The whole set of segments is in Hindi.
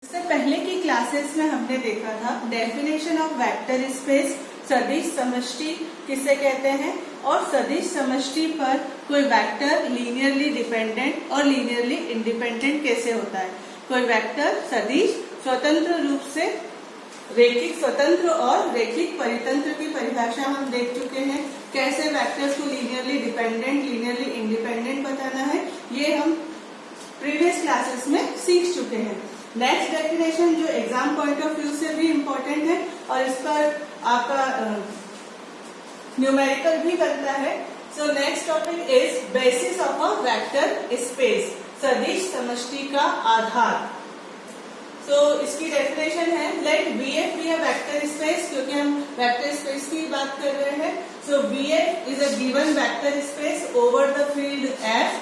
इससे पहले की क्लासेस में हमने देखा था डेफिनेशन ऑफ वेक्टर स्पेस, सदिश समष्टि किसे कहते हैं और सदिश समष्टि पर कोई वेक्टर लीनियरली डिपेंडेंट और लीनियरली इंडिपेंडेंट कैसे होता है। कोई वेक्टर सदिश स्वतंत्र रूप से रेखिक स्वतंत्र और रेखिक परितंत्र की परिभाषा हम देख चुके हैं। कैसे वेक्टर्स को लीनियरली डिपेंडेंट लीनियरली इंडिपेंडेंट बताना है ये हम प्रीवियस क्लासेस में सीख चुके हैं। नेक्स्ट डेफिनेशन जो एग्जाम पॉइंट ऑफ व्यू से भी इम्पोर्टेंट है और इस पर आपका न्यूमेरिकल भी बनता है। So next topic is basis of a vector space, सदिश समष्टि का आधार। तो इसकी डेफिनेशन है let VF be a vector space, क्योंकि हम वेक्टर स्पेस की बात कर रहे हैं। So VF is a given vector space over the field F,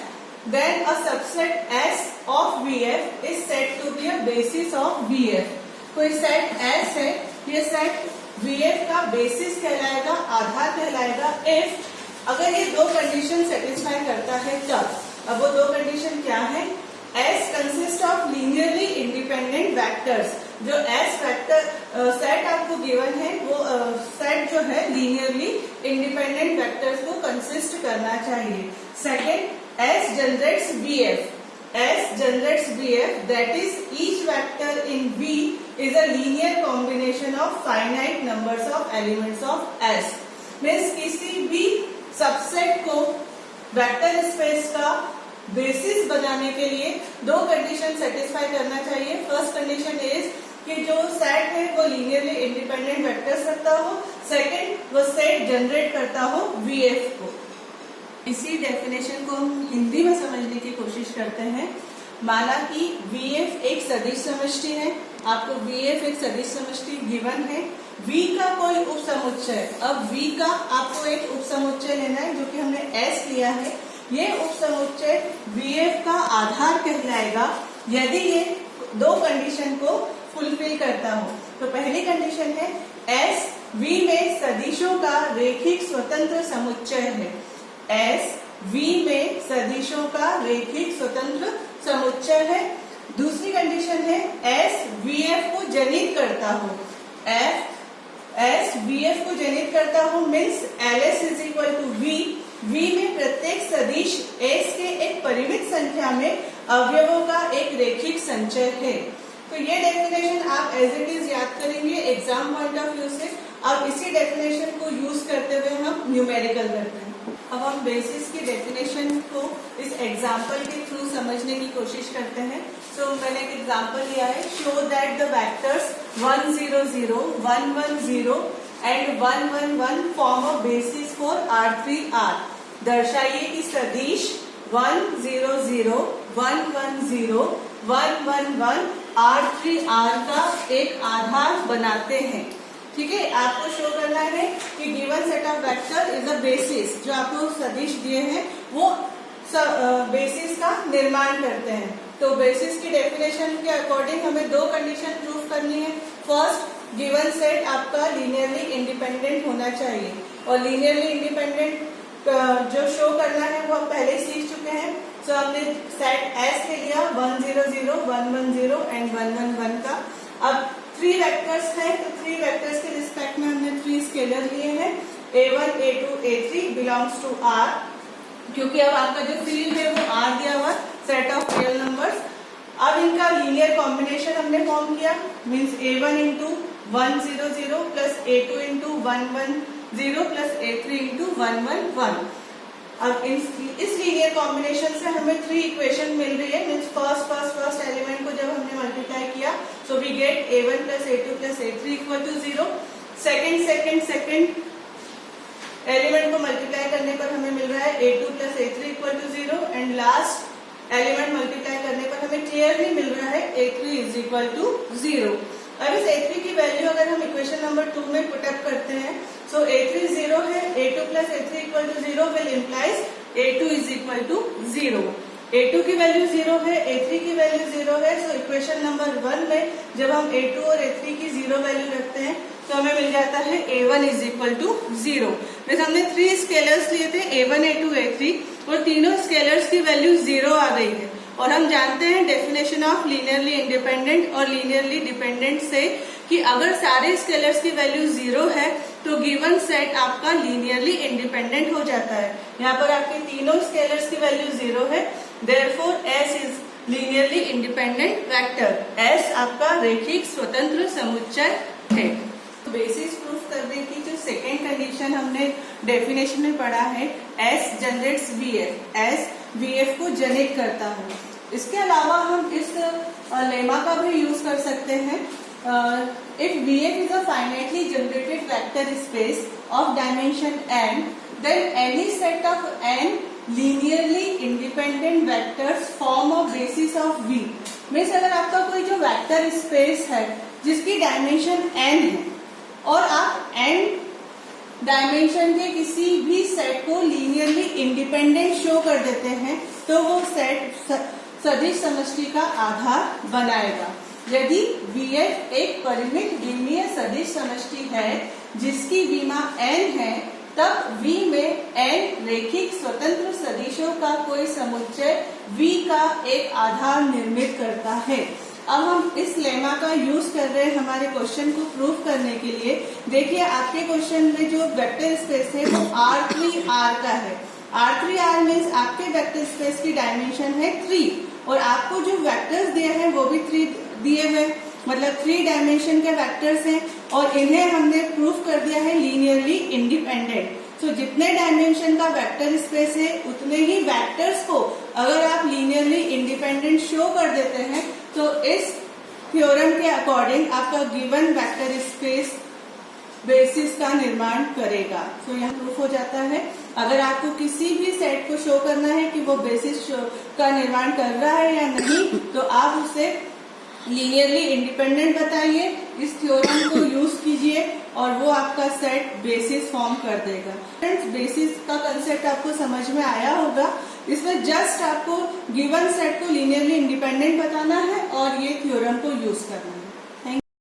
then a subset S of VF is said to be a basis of VF। कोई सेट S है, ये सेट VF का बेसिस कहलाएगा, आधार कहलाएगा if अगर ये दो कंडीशन सेटिस्फाई करता है तब। अब वो दो कंडीशन क्या है? S consist of linearly independent vectors. जो S वेक्टर सेट आपको गिवन है वो सेट जो है लीनियरली इंडिपेंडेंट वेक्टर्स को कंसिस्ट करना चाहिए। Second, S generates VF. S generates VF, that is each vector in V is a linear combination of finite numbers of elements of S। Means किसी भी सबसेट को वेक्टर स्पेस का बेसिस बनाने के लिए दो कंडीशन सेटिस्फाई करना चाहिए। फर्स्ट कंडीशन इज कि जो सेट है वो लीनियरली इंडिपेंडेंट वेक्टर्स रखता हो। सेकेंड, वो सेट जनरेट करता हो VF को। इसी डेफिनेशन को हम हिंदी में समझने की कोशिश करते हैं। माना कि VF एक सदिश समष्टि है, आपको VF एक सदिश समष्टि गिवन है, V का कोई उपसमुच्चय। अब V का आपको एक उपसमुच्चय लेना है जो कि हमने S लिया है। ये उपसमुच्चय VF का आधार कहलाएगा यदि ये दो कंडीशन को फुलफिल करता हो। तो पहली कंडीशन है S V में सदिशों का रेखिक स्वतंत्र समुच्चय है। S V में सदिशों का रेखिक स्वतंत्र समुच्चय है। दूसरी कंडीशन है S VF को जनित करता हो। S VF को जनित करता हो means LS is equal to V। V में प्रत्येक सदिश S के एक परिमित संख्या में अवयवों का एक रेखिक संचय है। तो ये डेफिनेशन आप एज इट इज याद करेंगे एग्जाम पॉइंट ऑफ व्यू से। अब इसी डेफिनेशन को यूज करते हुए हम न्यूमेरिकल करते हैं। अब हम बेसिस की डेफिनेशन को इस एग्जाम्पल के थ्रू समझने की कोशिश करते हैं। तो मैंने एक एग्जाम्पल लिया है, show that the vectors 1 0 0 1 1 0 and 1 1 1 form a basis for R3R। दर्शाइए कि सदिश 1 0 0 1 1 0 1 1 1 R3R का एक आधार बनाते हैं। ठीक है, आपको शो करना है कि given set of vector is a basis. जो आपको सदिश दिए हैं वो बेसिस का निर्माण करते हैं। तो बेसिस की डेफिनेशन के अकॉर्डिंग हमें दो कंडीशन प्रूफ करनी है। फर्स्ट, गिवन सेट आपका लीनियरली इंडिपेंडेंट होना चाहिए और लीनियरली इंडिपेंडेंट जो शो करना है वो हम पहले सीख चुके हैं। सो हमने सेट S के लिया 1 0 0 1 1 0 एंड 1 1 1 का। अब 3 वेक्टर्स हैं तो 3 वेक्टर्स के रिस्पेक्ट में हमने 3 स्केलर लिए हैं। A1 A2 A3 belongs to R, क्योंकि अब आपका जो फील्ड है वो R दिया हुआ सेट ऑफ रियल नंबर्स। अब इनका लीनियर कॉम्बिनेशन हमने फॉर्म किया means A1 into 1 0 0 plus A2 into 1 1 0 plus A3 into 1 1 1। अब इस लीनियर कॉम्बिनेशन से हमें 3 इक्वेशन मिल रही है मीन्स फर्स्ट एलिमेंट को जब हमने मल्टीप्लाई किया so we get A1 plus A2 plus A3 equal to 0। Second element को मल्टीप्लाई करने पर हमें मिल रहा है A2 plus A3 equal to 0 and last element multiply करने पर हमें क्लियरली मिल रहा है A3 इज इक्वल टू 0। अब इस A3 की वैल्यू अगर हम इक्वेशन नंबर 2 में पुटअप करते हैं सो A3 0 है, A2 plus A3 equal to 0 will implies A2 is equal to 0। A2 की वैल्यू 0 है, A3 की वैल्यू 0 है। सो इक्वेशन नंबर 1 में जब हम A2 और A3 की 0 वैल्यू रखते हैं तो हमें मिल जाता है A1 इज इक्वल टू 0। वैसे हमने 3 स्केलर्स लिए थे A1 A2 A3 और तीनों स्केलर्स की वैल्यू 0 आ गई है और हम जानते हैं डेफिनेशन ऑफ लीनियरली इंडिपेंडेंट और लीनियरली डिपेंडेंट से कि अगर सारे स्केलर्स की वैल्यू 0 है तो गिवन सेट आपका लीनियरली इंडिपेंडेंट हो जाता है। यहाँ पर आपके तीनों स्केलर्स की वैल्यू 0 है, therefore S is linearly independent vector. S आपका रेखिक स्वतंत्र समुच्चय है। बेसिस प्रूफ करने की जो सेकेंड कंडीशन हमने डेफिनेशन में पढ़ा है, S generates VF, S VF को जनरेट करता है। इसके अलावा हम इस लेमा का भी यूज कर सकते हैं। If VF is a finitely generated vector space of dimension n, then any set of n linearly independent vectors form a basis of V। Means अगर आपका कोई जो वेक्टर स्पेस है जिसकी डायमेंशन n है और आप n डायमेंशन के किसी भी सेट को लीनियरली इंडिपेंडेंट शो कर देते हैं तो वो सेट सदिश समष्टि का आधार बनाएगा। यदि VF एक परिमित विमीय सदिश समष्टि है जिसकी विमा n है, तब V में n रेखिक स्वतंत्र सदिशों का कोई समुच्चय V का एक आधार निर्मित करता है। अब हम इस लेमा का यूज कर रहे हैं हमारे क्वेश्चन को प्रूव करने के लिए। देखिए आपके क्वेश्चन में जो वेक्टर स्पेस है वो R3R का है। R3R मीन्स आपके वेक्टर स्पेस की डायमेंशन है 3 और आपको जो वेक्टर्स दिए हैं वो भी 3 दिए हुए, मतलब 3 डायमेंशन के वेक्टर्स हैं और इन्हें हमने प्रूफ कर दिया है लीनियरली इंडिपेंडेंट। तो जितने डायमेंशन का वेक्टर स्पेस है उतने ही वेक्टर्स को अगर आप लीनियरली इंडिपेंडेंट शो कर देते हैं तो इस थ्योरम के अकॉर्डिंग आपका गिवन वेक्टर स्पेस बेसिस का निर्माण करेगा। तो यह प्रूफ हो जाता है। अगर आपको किसी भी सेट को शो करना है कि वो बेसिस का निर्माण कर रहा है या नहीं, तो आप उसे लीनियरली इंडिपेंडेंट बताइए, इस थ्योरम को यूज कीजिए और वो आपका सेट बेसिस फॉर्म कर देगा। फ्रेंड्स, बेसिस का कंसेप्ट आपको समझ में आया होगा। इसमें जस्ट आपको गिवन सेट को लीनियरली इंडिपेंडेंट बताना है और ये थ्योरम को यूज करना है।